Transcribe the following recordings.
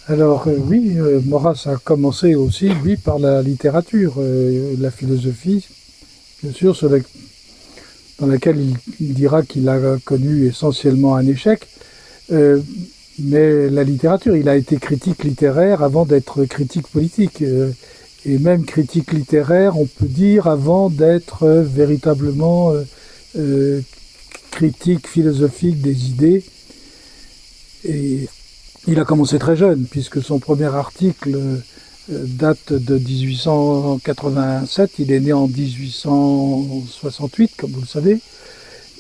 Oui, Maurras a commencé aussi, lui, par la littérature, la philosophie, bien sûr, dans laquelle il dira qu'il a connu essentiellement un échec. Euh, mais la littérature, il a été critique littéraire avant d'être critique politique. Et même critique littéraire, on peut dire, avant d'être véritablement euh, critique philosophique des idées. Et il a commencé très jeune, puisque son premier article date de 1887. Il est né en 1868, comme vous le savez.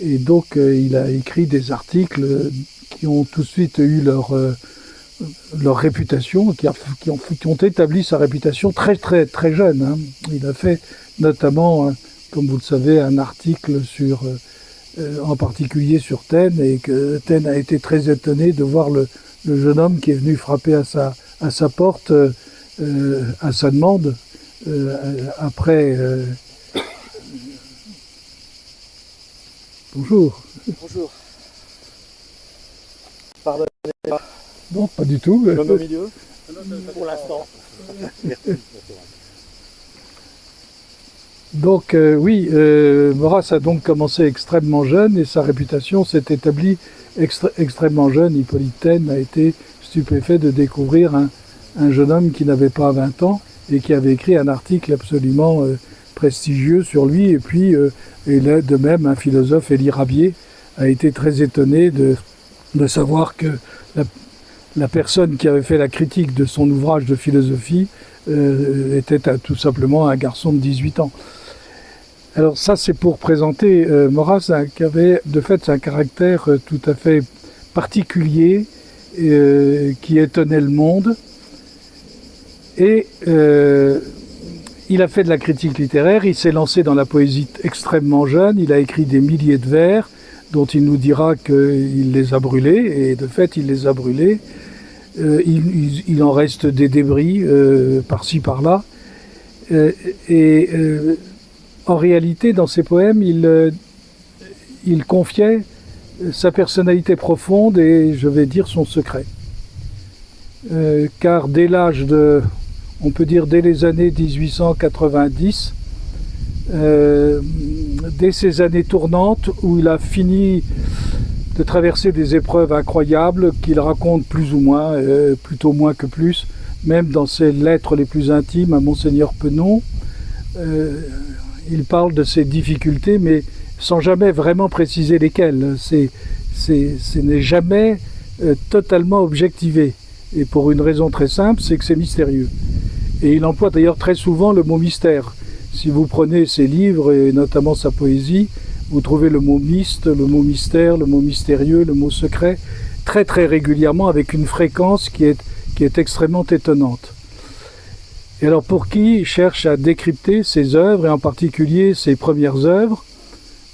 Et donc, il a écrit des articles qui ont tout de suite eu leur réputation, qui ont établi sa réputation très, très, très jeune. Hein. Il a fait notamment, comme vous le savez, un article en particulier sur Taine, et que Taine a été très étonné de voir le jeune homme qui est venu frapper à sa porte à sa demande après. Bonjour. Bonjour. Pardonnez-moi. Non, pas du tout. Je me mets au milieu pour l'instant. Donc Maurras a donc commencé extrêmement jeune et sa réputation s'est établie extrêmement jeune. Hippolyte Taine a été stupéfait de découvrir un jeune homme qui n'avait pas 20 ans et qui avait écrit un article absolument prestigieux sur lui. Et puis, et là, de même, un philosophe, Élie Rabier, a été très étonné de savoir que la personne qui avait fait la critique de son ouvrage de philosophie était tout simplement un garçon de 18 ans. Alors ça, c'est pour présenter Maurras, qui avait de fait un caractère tout à fait particulier, qui étonnait le monde. Et il a fait de la critique littéraire, il s'est lancé dans la poésie extrêmement jeune, il a écrit des milliers de vers, dont il nous dira qu'il les a brûlés, et de fait il les a brûlés. Il en reste des débris par-ci par-là. En réalité, dans ses poèmes, il confiait sa personnalité profonde et, je vais dire, son secret. Car dès l'âge de, on peut dire dès les années 1890, dès ces années tournantes où il a fini de traverser des épreuves incroyables qu'il raconte plus ou moins, plutôt moins que plus, même dans ses lettres les plus intimes à Monseigneur Penon. Il parle de ses difficultés, mais sans jamais vraiment préciser lesquelles. Ce n'est jamais totalement objectivé. Et pour une raison très simple, c'est que c'est mystérieux. Et il emploie d'ailleurs très souvent le mot mystère. Si vous prenez ses livres, et notamment sa poésie, vous trouvez le mot myste, le mot mystère, le mot mystérieux, le mot secret, très très régulièrement, avec une fréquence qui est extrêmement étonnante. Et alors pour qui cherche à décrypter ses œuvres, et en particulier ses premières œuvres,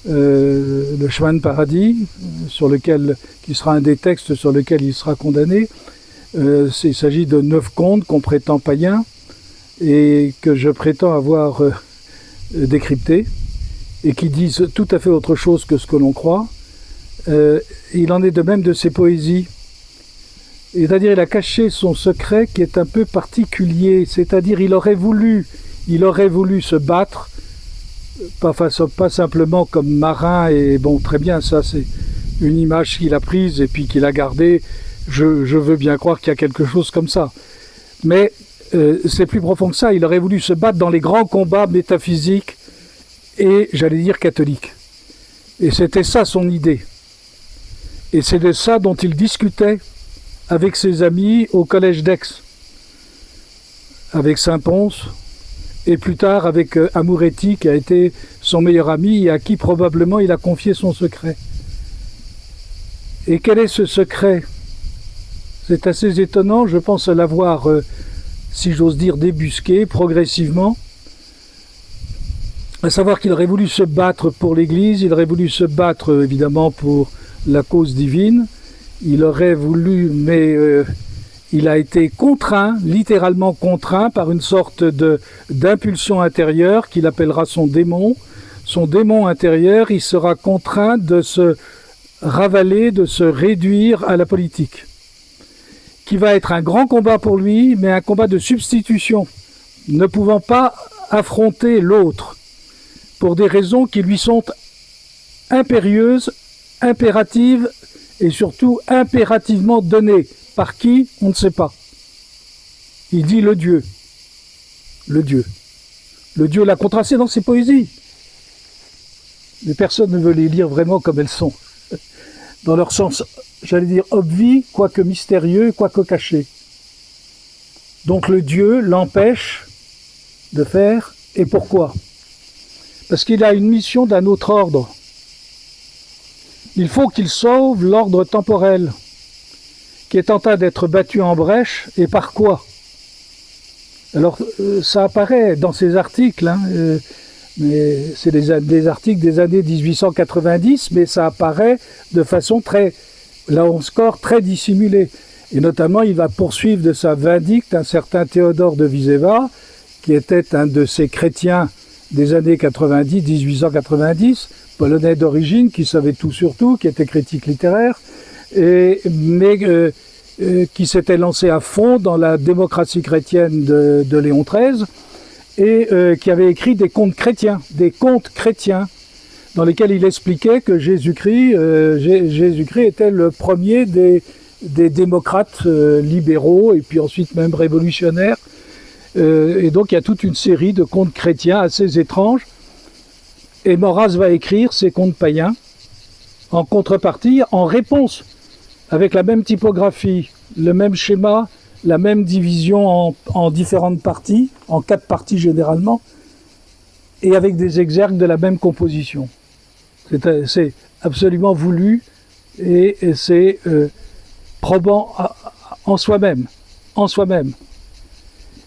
le chemin de paradis, qui sera un des textes sur lequel il sera condamné, il s'agit de 9 contes qu'on prétend païens et que je prétends avoir décryptés et qui disent tout à fait autre chose que ce que l'on croit. Il en est de même de ses poésies. C'est-à-dire, il a caché son secret qui est un peu particulier. C'est-à-dire, il aurait voulu se battre, pas simplement comme marin, et bon, très bien, ça c'est une image qu'il a prise et puis qu'il a gardée. Je veux bien croire qu'il y a quelque chose comme ça. Mais c'est plus profond que ça. Il aurait voulu se battre dans les grands combats métaphysiques et, j'allais dire, catholiques. Et c'était ça son idée. Et c'est de ça dont il discutait avec ses amis au collège d'Aix, avec Saint-Pons, et plus tard avec Amouretti, qui a été son meilleur ami et à qui probablement il a confié son secret. Et quel est ce secret ? C'est assez étonnant, je pense l'avoir, si j'ose dire, débusqué progressivement, à savoir qu'il aurait voulu se battre pour l'Église, il aurait voulu se battre évidemment pour la cause divine, il aurait voulu, mais il a été contraint, littéralement contraint, par une sorte d'impulsion intérieure qu'il appellera son démon. Son démon intérieur, il sera contraint de se ravaler, de se réduire à la politique. qui va être un grand combat pour lui, mais un combat de substitution, ne pouvant pas affronter l'autre, pour des raisons qui lui sont impérieuses, impératives, et surtout impérativement données. Par qui? On ne sait pas. Il dit le Dieu. Le Dieu. Le Dieu l'a contrasté dans ses poésies. Mais personne ne veut les lire vraiment comme elles sont. Dans leur sens, j'allais dire, obvi, quoique mystérieux, quoique caché. Donc le Dieu l'empêche de faire. Et pourquoi? Parce qu'il a une mission d'un autre ordre. Il faut qu'il sauve l'ordre temporel, qui est en train d'être battu en brèche, et par quoi? Alors, ça apparaît dans ces articles, hein, mais c'est des articles des années 1890, mais ça apparaît de façon très, là on score, très dissimulée. Et notamment, il va poursuivre de sa vindicte un certain Théodore de Vizeva, qui était un de ces chrétiens des années 90, 1890, polonais d'origine, qui savait tout sur tout, qui était critique littéraire, mais qui s'était lancé à fond dans la démocratie chrétienne de Léon XIII, et qui avait écrit des contes chrétiens, dans lesquels il expliquait que Jésus-Christ était le premier des démocrates libéraux, et puis ensuite même révolutionnaires. Et donc il y a toute une série de contes chrétiens assez étranges. Et Maurras va écrire ces contes païens en contrepartie, en réponse, avec la même typographie, le même schéma, la même division en différentes parties, en 4 parties généralement, et avec des exergues de la même composition. C'est absolument voulu et c'est probant en soi-même.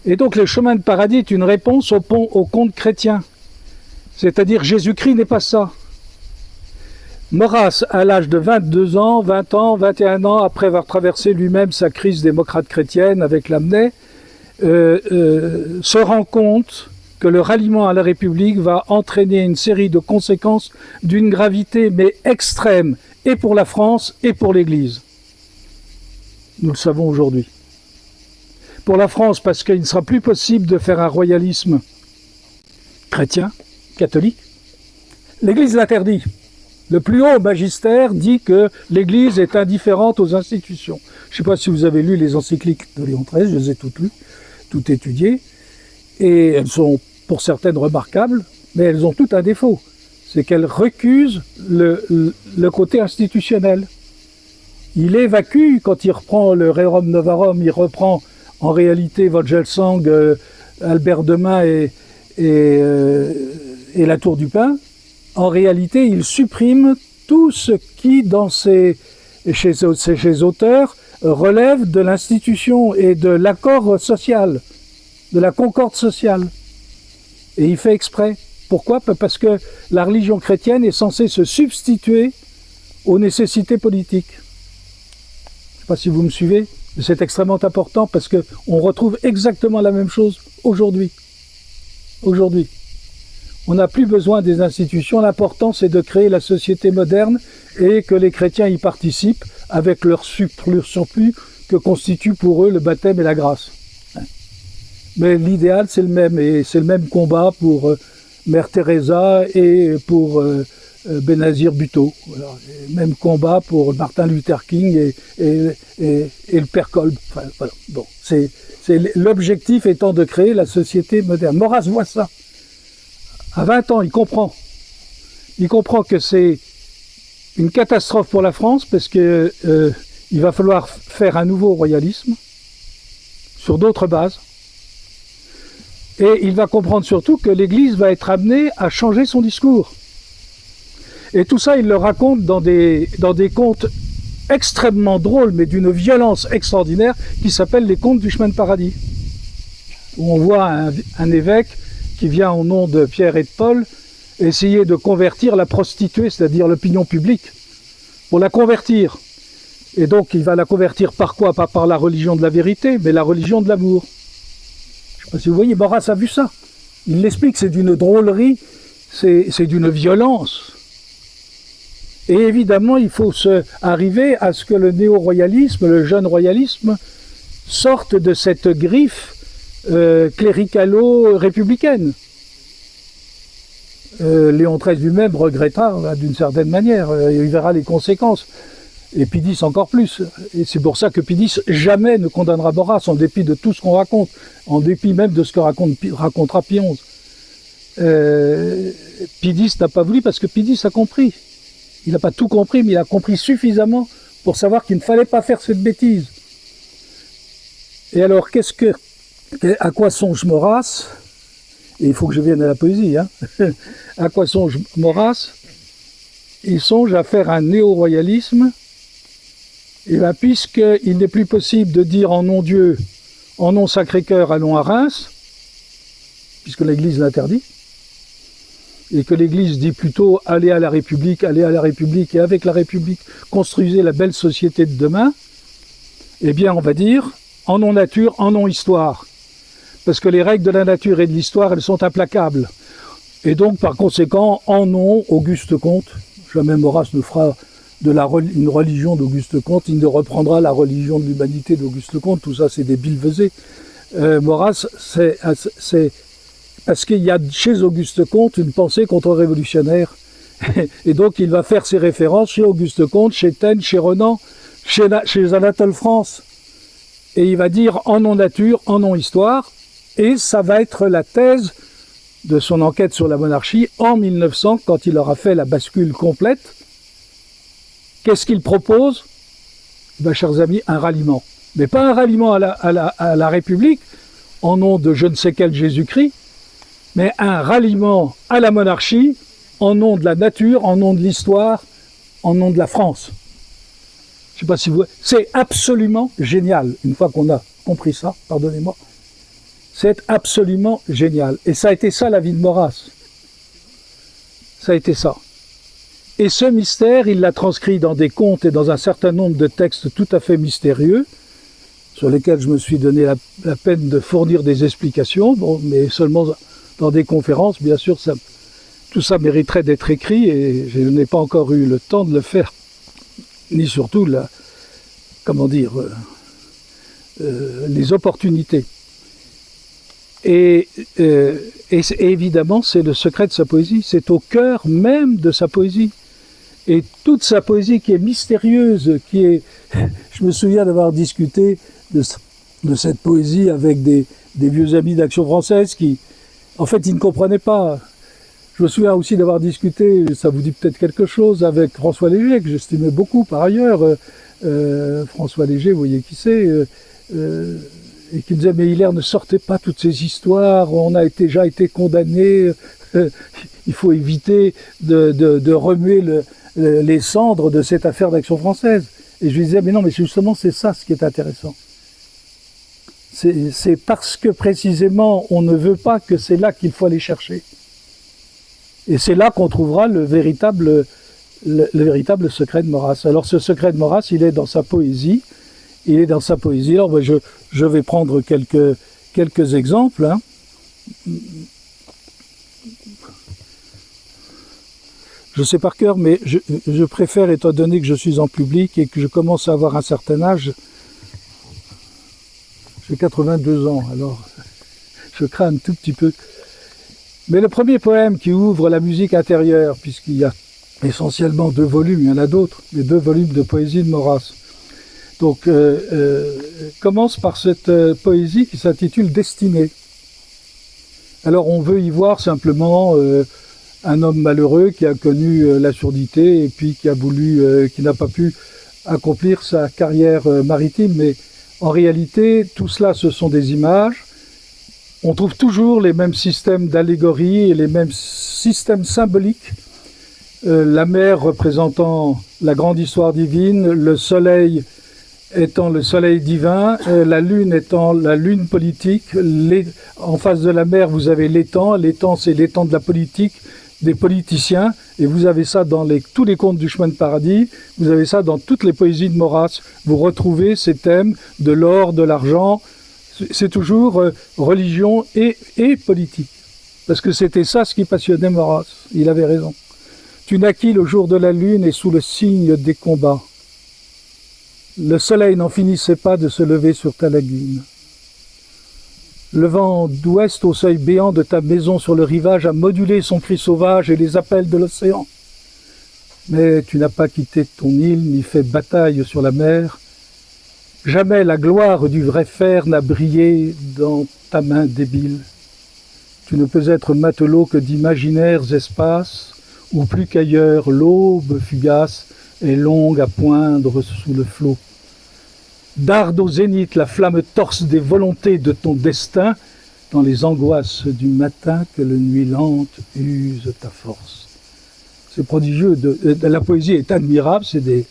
Et donc le chemin de paradis est une réponse au conte chrétien. C'est-à-dire Jésus-Christ n'est pas ça. Maurras, à l'âge de 22 ans, 20 ans, 21 ans, après avoir traversé lui-même sa crise démocrate chrétienne avec Lamennais, se rend compte que le ralliement à la République va entraîner une série de conséquences d'une gravité mais extrême, et pour la France et pour l'Église. Nous le savons aujourd'hui. Pour la France, parce qu'il ne sera plus possible de faire un royalisme chrétien, catholique. L'Église l'interdit. Le plus haut magistère dit que l'Église est indifférente aux institutions. Je ne sais pas si vous avez lu les encycliques de Léon XIII, je les ai toutes lues, toutes étudiées, et elles sont pour certaines remarquables, mais elles ont toutes un défaut. C'est qu'elles recusent le côté institutionnel. Il évacue, quand il reprend le Rerum Novarum, il reprend en réalité Vogelsang, Albert Demain et la Tour du Pin. En réalité, il supprime tout ce qui, chez ces auteurs, relève de l'institution et de l'accord social, de la concorde sociale. Et il fait exprès. Pourquoi? Parce que la religion chrétienne est censée se substituer aux nécessités politiques. Je ne sais pas si vous me suivez, mais c'est extrêmement important parce qu'on retrouve exactement la même chose aujourd'hui. Aujourd'hui. On n'a plus besoin des institutions, l'important c'est de créer la société moderne et que les chrétiens y participent avec leur surplus que constitue pour eux le baptême et la grâce. Mais l'idéal c'est le même, et c'est le même combat pour Mère Teresa et pour Benazir Bhutto. Voilà. Même combat pour Martin Luther King et le Père Kolb. Enfin, voilà. Bon, l'objectif étant de créer la société moderne. Maurras voit ça. À 20 ans, il comprend. Il comprend que c'est une catastrophe pour la France parce que il va falloir faire un nouveau royalisme sur d'autres bases. Et il va comprendre surtout que l'Église va être amenée à changer son discours. Et tout ça, il le raconte dans des contes extrêmement drôles, mais d'une violence extraordinaire, qui s'appellent les contes du chemin de paradis. Où on voit un évêque qui vient au nom de Pierre et de Paul, essayer de convertir la prostituée, c'est-à-dire l'opinion publique, pour la convertir. Et donc il va la convertir par quoi? Pas par la religion de la vérité, mais la religion de l'amour. Je ne sais pas si vous voyez, Maurras a vu ça. Il l'explique, c'est d'une drôlerie, c'est d'une violence. Et évidemment, il faut arriver à ce que le néo-royalisme, le jeune royalisme, sortent de cette griffe cléricalo-républicaine. Léon XIII lui-même regrettera d'une certaine manière, il verra les conséquences. Et Pidis encore plus. Et c'est pour ça que Pidis jamais ne condamnera Maurras, en dépit de tout ce qu'on raconte, en dépit même de ce que racontera Pie XI. Pidis n'a pas voulu parce que Pidis a compris. Il n'a pas tout compris, mais il a compris suffisamment pour savoir qu'il ne fallait pas faire cette bêtise. Et alors, à quoi songe Maurras? Et il faut que je vienne à la poésie, hein. À quoi songe Maurras? Il songe à faire un néo-royalisme. Et bien, puisqu'il n'est plus possible de dire en nom Dieu, en nom Sacré-Cœur, allons à Reims, puisque l'Église l'interdit, et que l'Église dit plutôt allez à la République, et avec la République, construisez la belle société de demain, eh bien, on va dire en nom nature, en nom histoire. Parce que les règles de la nature et de l'histoire, elles sont implacables. Et donc, par conséquent, en nom Auguste Comte, jamais Maurras ne fera une religion d'Auguste Comte, il ne reprendra la religion de l'humanité d'Auguste Comte, tout ça c'est des billevesées. Maurras, c'est parce qu'il y a chez Auguste Comte une pensée contre-révolutionnaire. Et donc il va faire ses références chez Auguste Comte, chez Taine, chez Renan, chez Anatole France. Et il va dire en nom nature, en nom histoire, et ça va être la thèse de son enquête sur la monarchie en 1900, quand il aura fait la bascule complète. Qu'est-ce qu'il propose? Ben, chers amis, un ralliement. Mais pas un ralliement à la République, en nom de je ne sais quel Jésus-Christ, mais un ralliement à la monarchie, en nom de la nature, en nom de l'histoire, en nom de la France. Je ne sais pas si vous... C'est absolument génial, une fois qu'on a compris ça, pardonnez-moi. C'est absolument génial. Et ça a été ça la vie de Maurras. Ça a été ça. Et ce mystère, il l'a transcrit dans des contes et dans un certain nombre de textes tout à fait mystérieux, sur lesquels je me suis donné la peine de fournir des explications, bon, mais seulement dans des conférences. Bien sûr, tout ça mériterait d'être écrit, et je n'ai pas encore eu le temps de le faire, ni surtout les opportunités. Et évidemment, c'est le secret de sa poésie, c'est au cœur même de sa poésie. Et toute sa poésie qui est mystérieuse, je me souviens d'avoir discuté de cette poésie avec des vieux amis d'Action française qui, en fait, ils ne comprenaient pas. Je me souviens aussi d'avoir discuté, ça vous dit peut-être quelque chose, avec François Léger, que j'estimais beaucoup par ailleurs. François Léger, vous voyez qui c'est, et qui disait, mais Hilaire, ne sortez pas toutes ces histoires, on a déjà été condamnés, il faut éviter de remuer les cendres de cette affaire d'Action française. Et je lui disais, mais non, mais justement, c'est ça ce qui est intéressant. C'est parce que précisément, on ne veut pas que c'est là qu'il faut aller chercher. Et c'est là qu'on trouvera le véritable secret de Maurras. Alors ce secret de Maurras, il est dans sa poésie. Il est dans sa poésie. Alors ben, je vais prendre quelques exemples. Hein. Je sais par cœur, mais je préfère, étant donné que je suis en public et que je commence à avoir un certain âge, j'ai 82 ans, alors je crains un tout petit peu. Mais le premier poème qui ouvre la musique intérieure, puisqu'il y a essentiellement 2 volumes, il y en a d'autres, les 2 volumes de poésie de Maurras. Donc, commence par cette poésie qui s'intitule « Destinée ». Alors, on veut y voir simplement un homme malheureux qui a connu la surdité et puis qui n'a pas pu accomplir sa carrière maritime. Mais en réalité, tout cela, ce sont des images. On trouve toujours les mêmes systèmes d'allégorie et les mêmes systèmes symboliques. La mer représentant la grande histoire divine, le soleil étant le soleil divin, la lune étant la lune politique. En face de la mer, vous avez l'étang. L'étang, c'est l'étang de la politique, des politiciens. Et vous avez ça dans tous les contes du chemin de paradis. Vous avez ça dans toutes les poésies de Maurras. Vous retrouvez ces thèmes de l'or, de l'argent. C'est toujours religion et politique. Parce que c'était ça ce qui passionnait Maurras. Il avait raison. Tu naquis le jour de la lune et sous le signe des combats. Le soleil n'en finissait pas de se lever sur ta lagune. Le vent d'ouest au seuil béant de ta maison sur le rivage a modulé son cri sauvage et les appels de l'océan. Mais tu n'as pas quitté ton île ni fait bataille sur la mer. Jamais la gloire du vrai fer n'a brillé dans ta main débile. Tu ne peux être matelot que d'imaginaires espaces, où plus qu'ailleurs l'aube fugace est longue à poindre sous le flot. Darde au zénith la flamme torse des volontés de ton destin, dans les angoisses du matin que le nuit lente use ta force. C'est prodigieux, la poésie est admirable, c'est des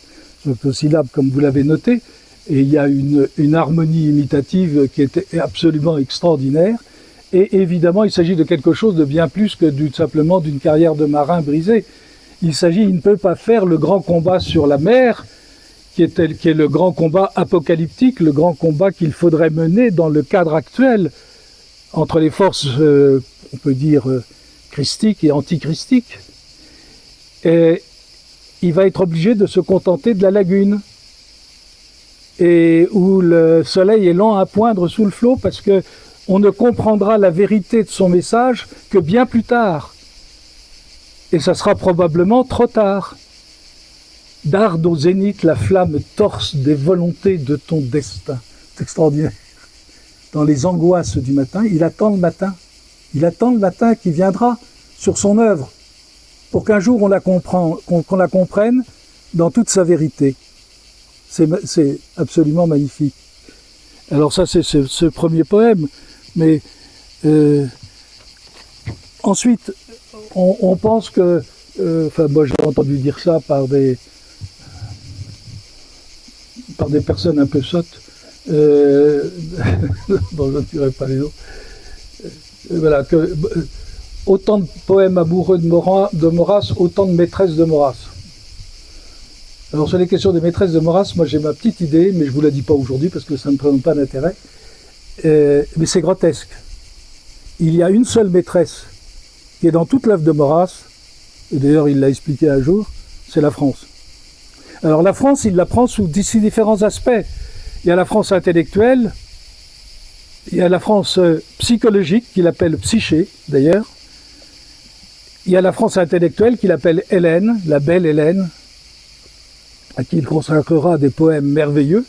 syllabes comme vous l'avez noté, et il y a une harmonie imitative qui est absolument extraordinaire. Et évidemment, il s'agit de quelque chose de bien plus que simplement d'une carrière de marin brisée. Il ne peut pas faire le grand combat sur la mer, qui est le grand combat apocalyptique, le grand combat qu'il faudrait mener dans le cadre actuel, entre les forces, on peut dire, christiques et antichristiques. Et il va être obligé de se contenter de la lagune, et où le soleil est lent à poindre sous le flot, parce que on ne comprendra la vérité de son message que bien plus tard. Et ça sera probablement trop tard. Darde au zénith la flamme torse des volontés de ton destin. C'est extraordinaire. Dans les angoisses du matin, il attend le matin. Il attend le matin qui viendra sur son œuvre, pour qu'un jour on la comprenne dans toute sa vérité. C'est absolument magnifique. Alors ça, c'est ce premier poème. Mais ensuite, on pense que, moi j'ai entendu dire ça par des personnes un peu sottes, dont je ne dirai pas les noms. Voilà, que autant de poèmes amoureux de Maurras, autant de maîtresses de Maurras. Alors sur les questions des maîtresses de Maurras, moi j'ai ma petite idée, mais je ne vous la dis pas aujourd'hui parce que ça ne présente pas d'intérêt. Mais c'est grotesque. Il y a une seule maîtresse qui est dans toute l'œuvre de Maurras, et d'ailleurs il l'a expliqué un jour, c'est la France. Alors la France, il la prend sous différents aspects. Il y a la France intellectuelle, il y a la France psychologique, qu'il appelle psyché d'ailleurs, il y a la France intellectuelle qu'il appelle Hélène, la belle Hélène, à qui il consacrera des poèmes merveilleux.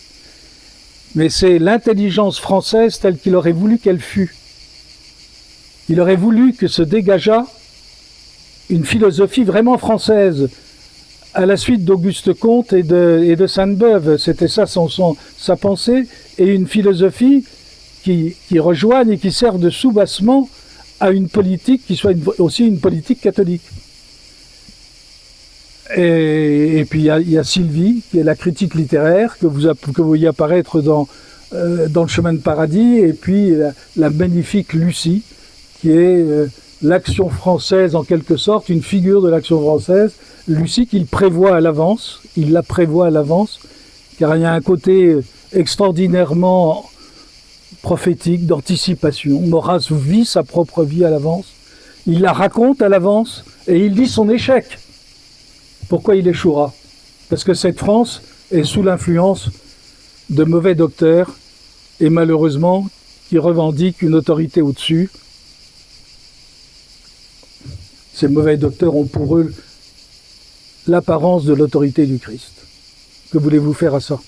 Mais c'est l'intelligence française telle qu'il aurait voulu qu'elle fût. Il aurait voulu que se dégageât une philosophie vraiment française, à la suite d'Auguste Comte et de Sainte-Beuve. C'était ça sa pensée, et une philosophie qui rejoigne et qui serve de soubassement à une politique qui soit aussi une politique catholique. Et puis il y a Sylvie, qui est la critique littéraire, que vous voyez apparaître dans le chemin de paradis, et puis la magnifique Lucie, qui est l'action française en quelque sorte, une figure de l'action française. Lucie qu'il prévoit à l'avance, il la prévoit à l'avance, car il y a un côté extraordinairement prophétique, d'anticipation. Maurras vit sa propre vie à l'avance, il la raconte à l'avance, et il dit son échec. Pourquoi il échouera? Parce que cette France est sous l'influence de mauvais docteurs, et malheureusement, qui revendiquent une autorité au-dessus. Ces mauvais docteurs ont pour eux l'apparence de l'autorité du Christ. Que voulez-vous faire à ça?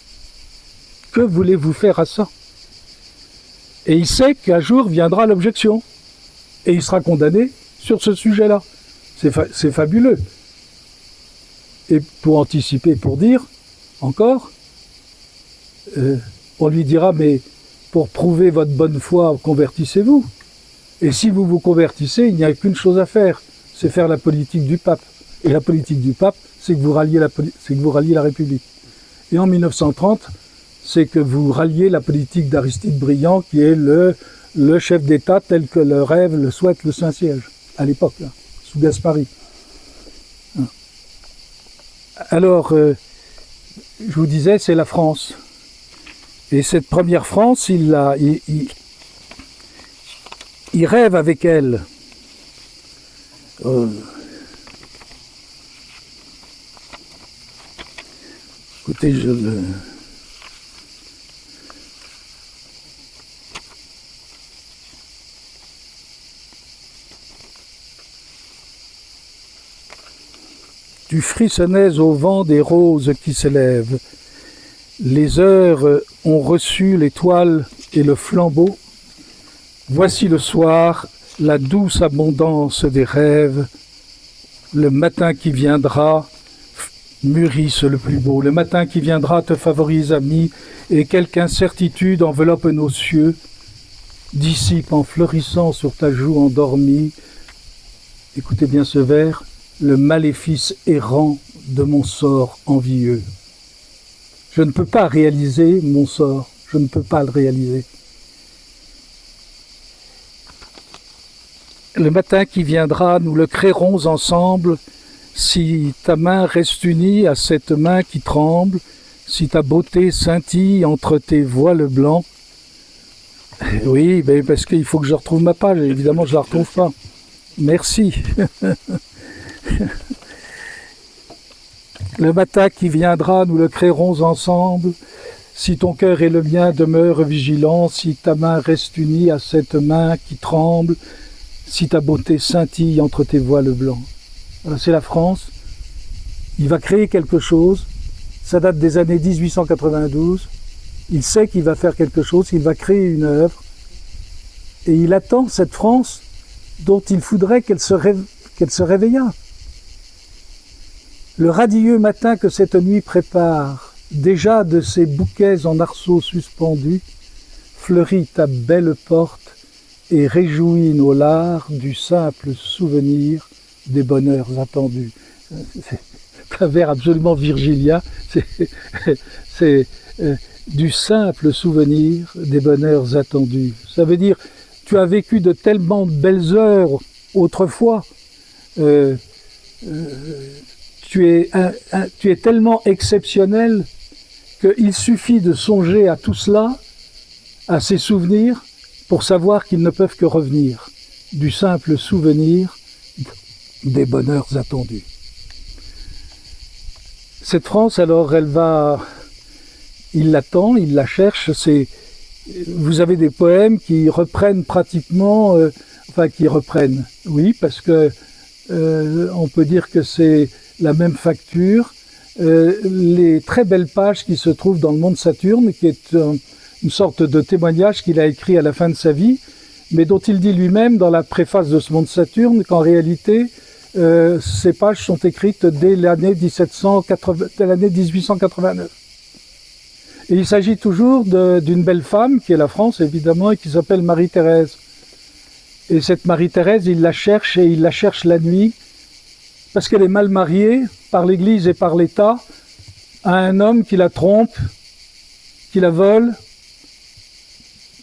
Que voulez-vous faire à ça? Et il sait qu'un jour viendra l'objection, et il sera condamné sur ce sujet-là. C'est fabuleux. Et pour anticiper, pour dire, encore, on lui dira, mais pour prouver votre bonne foi, convertissez-vous. Et si vous vous convertissez, il n'y a qu'une chose à faire, c'est faire la politique du pape. Et la politique du pape, c'est que vous ralliez la République. Et en 1930, c'est que vous ralliez la politique d'Aristide Briand, qui est le chef d'État tel que le rêve, le souhaite le Saint-Siège, à l'époque, là, sous Gaspari. Alors, je vous disais, c'est la France. Et cette première France, il rêve avec elle. Écoutez, Tu frissonnais au vent des roses qui s'élèvent. Les heures ont reçu l'étoile et le flambeau. Voici le soir, la douce abondance des rêves. Le matin qui viendra mûrisse le plus beau. Le matin qui viendra te favorise, ami, et quelque incertitude enveloppe nos cieux, dissipe en fleurissant sur ta joue endormie. Écoutez bien ce vers, le maléfice errant de mon sort envieux. Je ne peux pas réaliser mon sort, je ne peux pas le réaliser. Le matin qui viendra, nous le créerons ensemble, si ta main reste unie à cette main qui tremble, si ta beauté scintille entre tes voiles blancs. Oui, mais parce qu'il faut que je retrouve ma page, évidemment je ne la retrouve pas. Merci. Le matin qui viendra, nous le créerons ensemble. Si ton cœur et le mien demeurent vigilants, si ta main reste unie à cette main qui tremble, si ta beauté scintille entre tes voiles blancs. Voilà, c'est la France. Il va créer quelque chose. Ça date des années 1892. Il sait qu'il va faire quelque chose, il va créer une œuvre. Et il attend cette France dont il faudrait qu'elle se réveillât. Le radieux matin que cette nuit prépare, déjà de ses bouquets en arceaux suspendus, fleurit ta belle porte et réjouit nos lards du simple souvenir des bonheurs attendus. C'est un vers absolument virgilien, c'est du simple souvenir des bonheurs attendus. Ça veut dire, tu as vécu de tellement belles heures autrefois, tu es tellement exceptionnel qu'il suffit de songer à tout cela, à ces souvenirs, pour savoir qu'ils ne peuvent que revenir du simple souvenir des bonheurs attendus. Cette France, alors, il l'attend, il la cherche. Vous avez des poèmes qui reprennent pratiquement, oui, parce que on peut dire que c'est la même facture. Les très belles pages qui se trouvent dans le Monde Saturne, qui est une sorte de témoignage qu'il a écrit à la fin de sa vie, mais dont il dit lui-même dans la préface de ce Monde Saturne qu'en réalité, ces pages sont écrites dès l'année 1889. Et il s'agit toujours d'une belle femme, qui est la France évidemment, et qui s'appelle Marie-Thérèse. Et cette Marie-Thérèse, il la cherche, et il la cherche la nuit, parce qu'elle est mal mariée par l'Église et par l'État à un homme qui la trompe, qui la vole.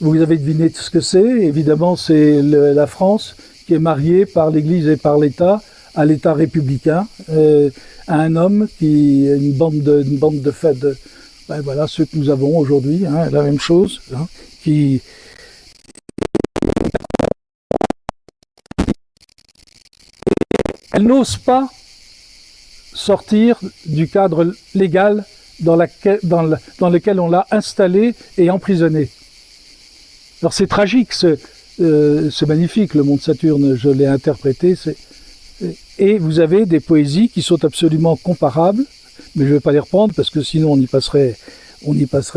Vous avez deviné ce que c'est. Évidemment, c'est la France qui est mariée par l'Église et par l'État à l'État républicain, à un homme qui une bande de fêtes, ben voilà, ceux que nous avons aujourd'hui, hein, la même chose, hein, qui elle n'ose pas sortir du cadre légal dans lequel on l'a installée et emprisonnée. Alors c'est tragique, c'est magnifique, le Monde Saturne, je l'ai interprété, et vous avez des poésies qui sont absolument comparables, mais je ne vais pas les reprendre parce que sinon on y passerait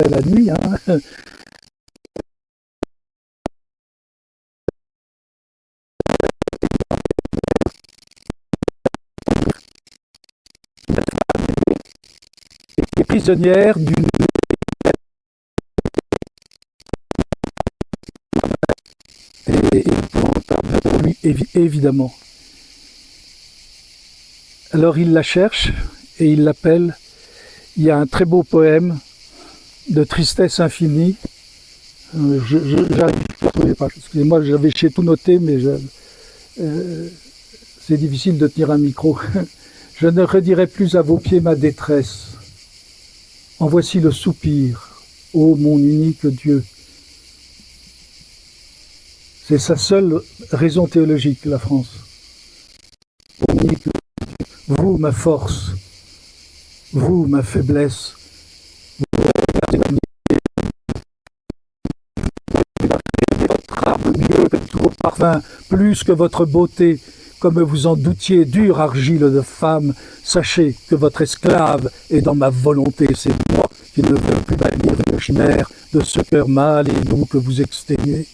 la nuit. Hein. Et prisonnière d'une et pour lui évidemment. Alors il la cherche et il l'appelle. Il y a un très beau poème de tristesse infinie. J'arrive pas à trouver les pages. Excusez-moi, j'avais chez tout noté, mais c'est difficile de tenir un micro. Je ne redirai plus à vos pieds ma détresse. En voici le soupir, ô mon unique Dieu. C'est sa seule raison théologique, la France. Vous, ma force, vous, ma faiblesse, votre âme mieux que tout vos parfums, plus que votre beauté, comme vous en doutiez, dure argile de femme, sachez que votre esclave est dans ma volonté, c'est moi qui ne veux plus bannir une chimère de ce cœur mâle et doux que vous exténuez.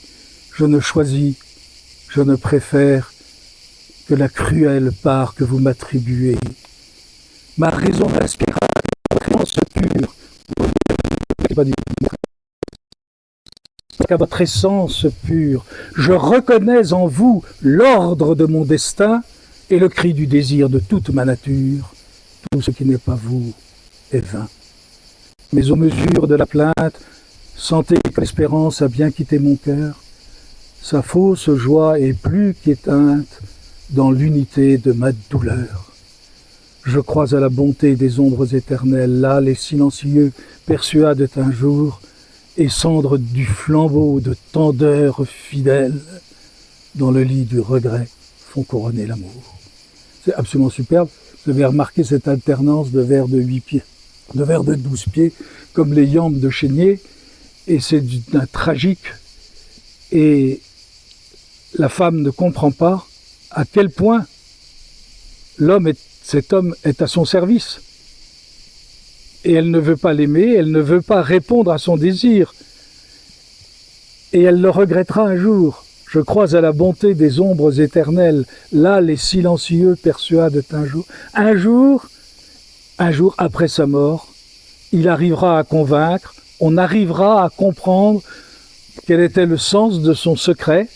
Je ne choisis, je ne préfère que la cruelle part que vous m'attribuez. Ma raison m'inspira ce pur, qu'à votre essence pure, je reconnais en vous l'ordre de mon destin et le cri du désir de toute ma nature. Tout ce qui n'est pas vous est vain. Mais aux mesures de la plainte, sentez que l'espérance a bien quitté mon cœur. Sa fausse joie est plus qu'éteinte dans l'unité de ma douleur. Je crois à la bonté des ombres éternelles, là les silencieux persuadent un jour, et cendres du flambeau de tendeur fidèle, dans le lit du regret, font couronner l'amour. C'est absolument superbe. Vous avez remarqué cette alternance de vers de 8 pieds, de vers de 12 pieds, comme les iambes de Chénier, et c'est d'un tragique. Et la femme ne comprend pas à quel point cet homme est à son service. Et elle ne veut pas l'aimer, elle ne veut pas répondre à son désir. Et elle le regrettera un jour. Je crois à la bonté des ombres éternelles. Là, les silencieux persuadent un jour après sa mort, il arrivera à convaincre, on arrivera à comprendre quel était le sens de son secret.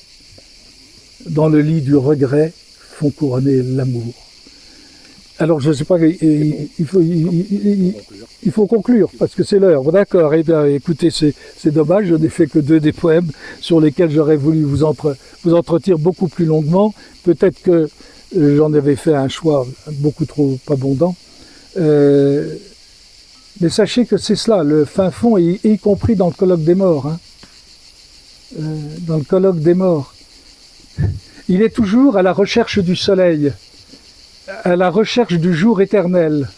Dans le lit du regret font couronner l'amour. Alors, je ne sais pas, il faut conclure, parce que c'est l'heure. D'accord, eh bien, écoutez, c'est dommage, je n'ai fait que 2 des poèmes sur lesquels j'aurais voulu vous entretenir beaucoup plus longuement. Peut-être que j'en avais fait un choix beaucoup trop abondant. Mais sachez que c'est cela, le fin fond, y compris dans le colloque des morts. Hein. Dans le colloque des morts. Il est toujours à la recherche du soleil, à la recherche du jour éternel.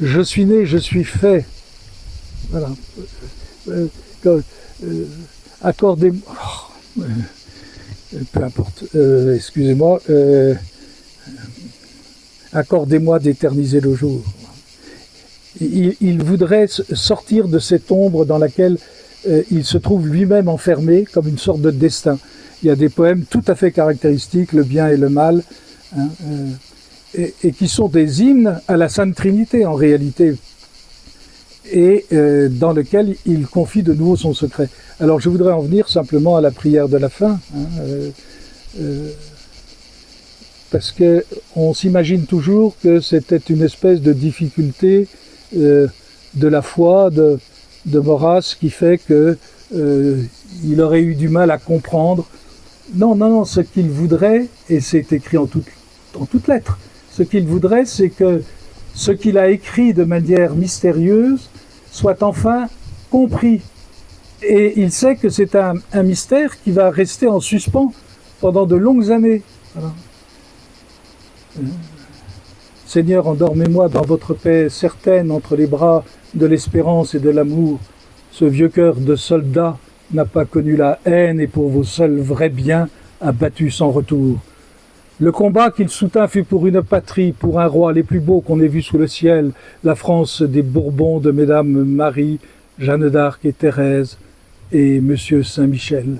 Je suis né, je suis fait. Voilà. Accordez-moi... peu importe. Excusez-moi. Accordez-moi d'éterniser le jour. Il voudrait sortir de cette ombre dans laquelle il se trouve lui-même enfermé, comme une sorte de destin. Il y a des poèmes tout à fait caractéristiques, le bien et le mal, hein, et qui sont des hymnes à la Sainte Trinité en réalité, et dans lequel il confie de nouveau son secret. Alors je voudrais en venir simplement à la prière de la fin, hein, parce qu'on s'imagine toujours que c'était une espèce de difficulté de la foi de Maurras qui fait qu'il aurait eu du mal à comprendre. Non, ce qu'il voudrait, et c'est écrit en toutes lettres, ce qu'il voudrait, c'est que ce qu'il a écrit de manière mystérieuse soit enfin compris. Et il sait que c'est un mystère qui va rester en suspens pendant de longues années. Voilà. Seigneur, endormez-moi dans votre paix certaine entre les bras de l'espérance et de l'amour. Ce vieux cœur de soldat n'a pas connu la haine et pour vos seuls vrais biens a battu sans retour. Le combat qu'il soutint fut pour une patrie, pour un roi, les plus beaux qu'on ait vus sous le ciel, la France des Bourbons de Mesdames Marie, Jeanne d'Arc et Thérèse et Monsieur Saint-Michel.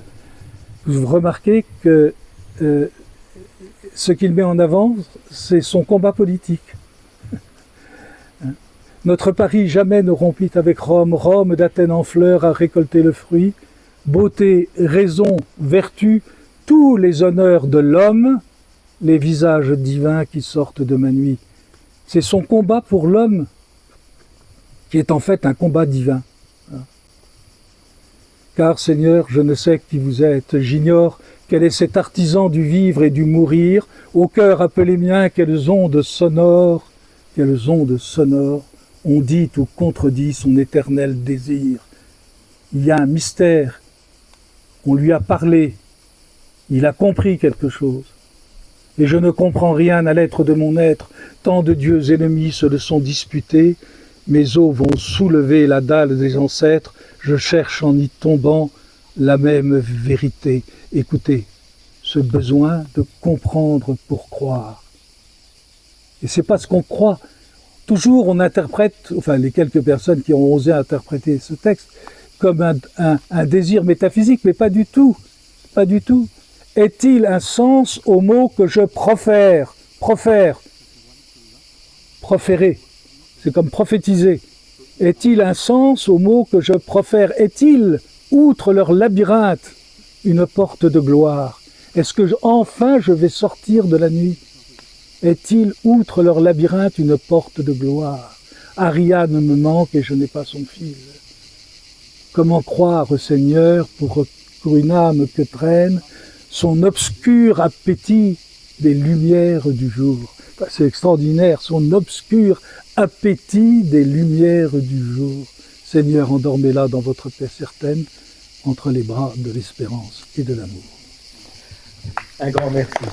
Vous remarquez que ce qu'il met en avant, c'est son combat politique. Notre Paris jamais ne rompit avec Rome, Rome d'Athènes en fleurs a récolté le fruit, beauté, raison, vertu, tous les honneurs de l'homme, les visages divins qui sortent de ma nuit. C'est son combat pour l'homme qui est en fait un combat divin. Car, Seigneur, je ne sais qui vous êtes, j'ignore quel est cet artisan du vivre et du mourir, au cœur appelé mien, quelles ondes sonores ont dit ou contredit son éternel désir. Il y a un mystère, on lui a parlé, il a compris quelque chose. Et je ne comprends rien à l'être de mon être, tant de dieux ennemis se le sont disputés, mes os vont soulever la dalle des ancêtres, je cherche en y tombant la même vérité. Écoutez, ce besoin de comprendre pour croire. Et c'est pas ce qu'on croit. Toujours on interprète, enfin les quelques personnes qui ont osé interpréter ce texte, comme un désir métaphysique, mais pas du tout. Pas du tout. Est-il un sens au mot que je profère? Proférer. C'est comme prophétiser. Est-il un sens au mot que je profère? Est-il, outre leur labyrinthe, une porte de gloire? Est-ce que enfin je vais sortir de la nuit? Est-il, outre leur labyrinthe, une porte de gloire? Ariane me manque et je n'ai pas son fil. Comment croire, Seigneur, pour une âme que traîne son obscur appétit des lumières du jour? Enfin, c'est extraordinaire, son obscur appétit des lumières du jour. Seigneur, endormez-la dans votre paix certaine, entre les bras de l'espérance et de l'amour. Un grand merci.